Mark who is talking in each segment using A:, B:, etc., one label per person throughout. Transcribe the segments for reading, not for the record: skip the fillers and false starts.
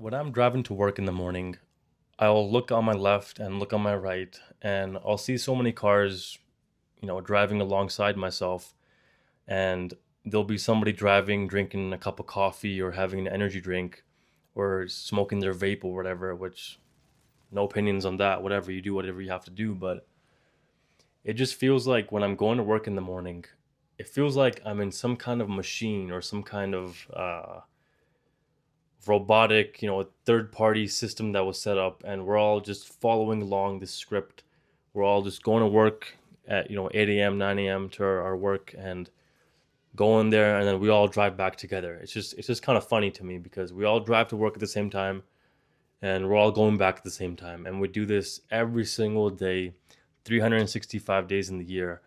A: When I'm driving to work in the morning, I'll look on my left and look on my right, and I'll see so many cars, driving alongside myself. And there'll be somebody driving, drinking a cup of coffee or having an energy drink or smoking their vape or whatever, which no opinions on that. Whatever you do, whatever you have to do. But it just feels like when I'm going to work in the morning, it feels like I'm in some kind of machine or some kind of robotic, third party system that was set up, and we're all just following along this script. We're all just going to work at 8 a.m., 9 a.m. to our work and go in there, and then we all drive back together. It's just kind of funny to me because we all drive to work at the same time and we're all going back at the same time, and we do this every single day, 365 days in the year.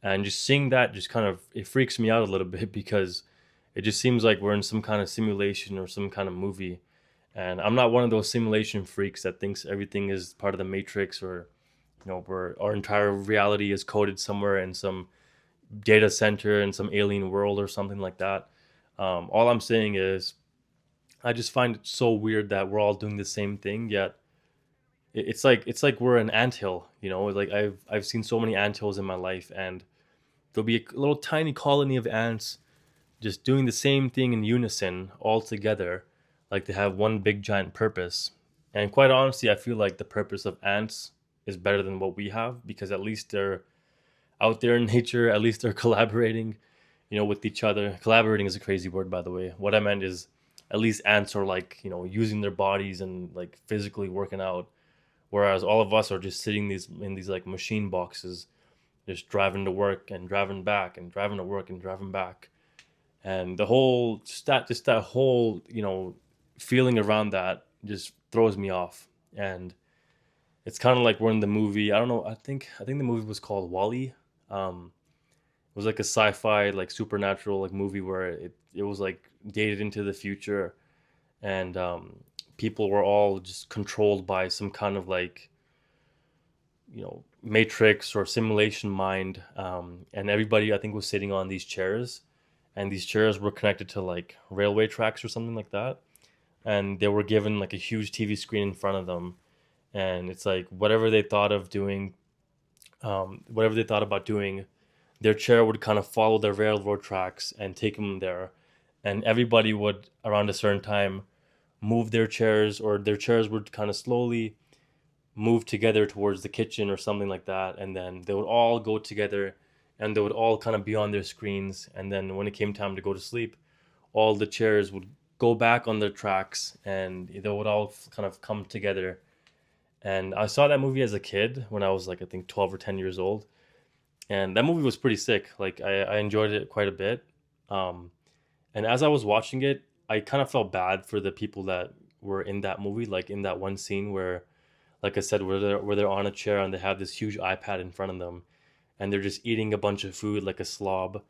A: And just seeing that just kind of it freaks me out a little bit because it just seems like we're in some kind of simulation or some kind of movie. And I'm not one of those simulation freaks that thinks everything is part of the matrix, or where our entire reality is coded somewhere in some data center in some alien world or something like that. All I'm saying is I just find it so weird that we're all doing the same thing, yet it's like we're an anthill. Like I've seen so many anthills in my life, and there'll be a little tiny colony of ants just doing the same thing in unison all together, like they have one big giant purpose. And quite honestly, I feel like the purpose of ants is better than what we have, because at least they're out there in nature, at least they're collaborating, with each other. Collaborating is a crazy word, by the way. What I meant is at least ants are like, using their bodies and like physically working out, whereas all of us are just sitting these in these like machine boxes, just driving to work and driving back and driving to work and driving back. And the whole just that whole feeling around that just throws me off. And it's kind of like we're in the movie. I don't know, I think the movie was called Wally. It was like a sci-fi, like supernatural, like movie where it was like dated into the future. And people were all just controlled by some kind of like matrix or simulation mind. And everybody, I think, was sitting on these chairs, and these chairs were connected to like railway tracks or something like that. And they were given like a huge TV screen in front of them, and it's like whatever they thought about doing, their chair would kind of follow the railroad tracks and take them there. And everybody would, around a certain time, move their chairs, or their chairs would kind of slowly move together towards the kitchen or something like that. And then they would all go together, and they would all kind of be on their screens. And then when it came time to go to sleep, all the chairs would go back on their tracks, and they would all kind of come together. And I saw that movie as a kid when I was like, I think, 12 or 10 years old. And that movie was pretty sick. Like I enjoyed it quite a bit. Um, and as I was watching it, I kind of felt bad for the people that were in that movie, like in that one scene where, like I said, where they're on a chair and they have this huge iPad in front of them, and they're just eating a bunch of food like a slob.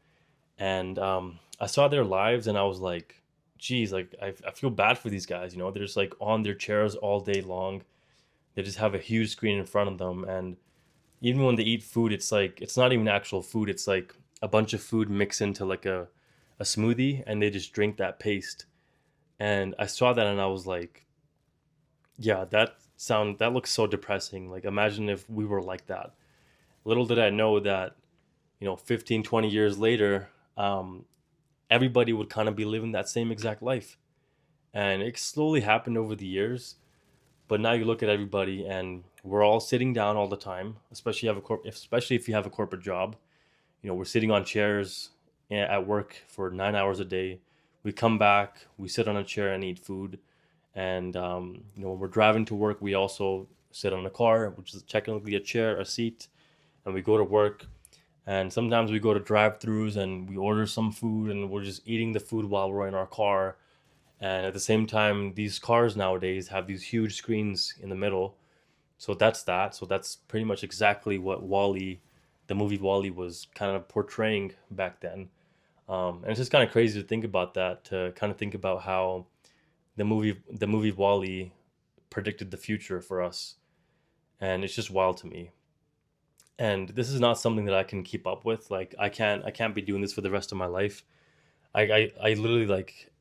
A: And I saw their lives, and I was like, geez, like I feel bad for these guys. They're just like on their chairs all day long. They just have a huge screen in front of them, and even when they eat food, it's like it's not even actual food. It's like a bunch of food mixed into like a smoothie, and they just drink that paste. And I saw that, and I was like, yeah, that looks so depressing. Like imagine if we were like that. Little did I know that 15, 20 years later, everybody would kind of be living that same exact life. And it slowly happened over the years. But now you look at everybody, and we're all sitting down all the time, especially if you have a corporate job. We're sitting on chairs at work for 9 hours a day. We come back, we sit on a chair and eat food. And when we're driving to work, we also sit on a car, which is technically a chair, a seat, and we go to work. And sometimes we go to drive-throughs and we order some food, and we're just eating the food while we're in our car. And at the same time, these cars nowadays have these huge screens in the middle. So that's that. So that's pretty much exactly what the movie Wally, was kind of portraying back then. And it's just kind of crazy to think about that, to kind of think about how the movie Wally predicted the future for us. And it's just wild to me. And this is not something that I can keep up with. Like I can't be doing this for the rest of my life. I literally, like,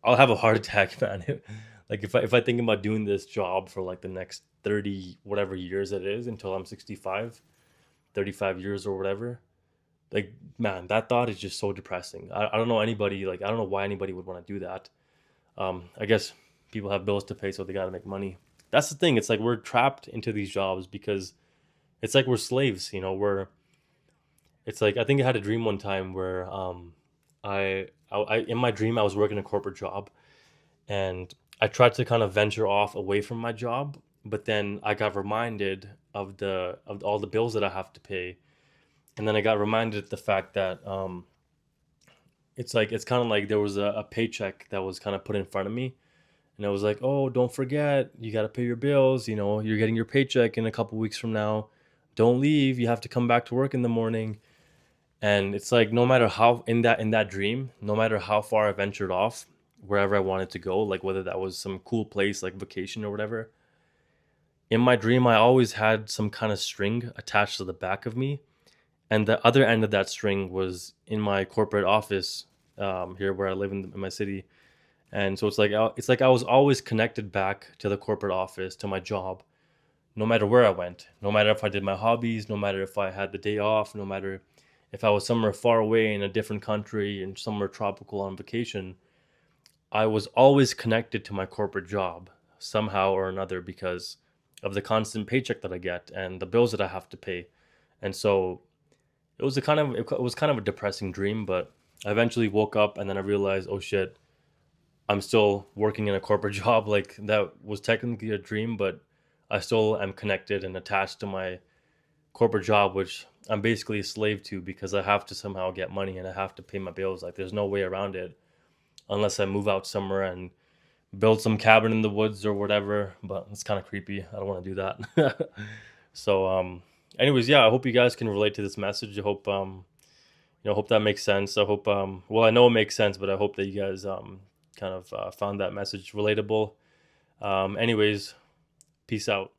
A: I'll have a heart attack, man. Like if I think about doing this job for like the next 30 whatever years it is until I'm 65, 35 years or whatever, like man, that thought is just so depressing. I don't know anybody, like I don't know why anybody would want to do that. I guess people have bills to pay, so they got to make money. That's the thing. It's like we're trapped into these jobs because it's like we're slaves. We're it's like I think I had a dream one time where I in my dream I was working a corporate job, and I tried to kind of venture off away from my job, but then I got reminded of all the bills that I have to pay, and then I got reminded of the fact that it's kind of like there was a paycheck that was kind of put in front of me, and it was like, oh, don't forget, you got to pay your bills. You're getting your paycheck in a couple weeks from now. Don't leave. You have to come back to work in the morning. And it's like no matter how in that dream, no matter how far I ventured off, wherever I wanted to go, like whether that was some cool place like vacation or whatever, in my dream I always had some kind of string attached to the back of me, and the other end of that string was in my corporate office, here where I live in my city. And so it's like I was always connected back to the corporate office, to my job, no matter where I went, no matter if I did my hobbies, no matter if I had the day off, no matter if I was somewhere far away in a different country and somewhere tropical on vacation. I was always connected to my corporate job somehow or another because of the constant paycheck that I get and the bills that I have to pay. And so it was kind of a depressing dream, but I eventually woke up and then I realized, oh shit, I'm still working in a corporate job. Like that was technically a dream, but I still am connected and attached to my corporate job, which I'm basically a slave to because I have to somehow get money and I have to pay my bills. Like there's no way around it unless I move out somewhere and build some cabin in the woods or whatever. But it's kind of creepy. I don't want to do that. So, anyways, yeah, I hope you guys can relate to this message. I hope hope that makes sense. I hope well, I know it makes sense, but I hope that you guys kind of found that message relatable. Anyways, peace out.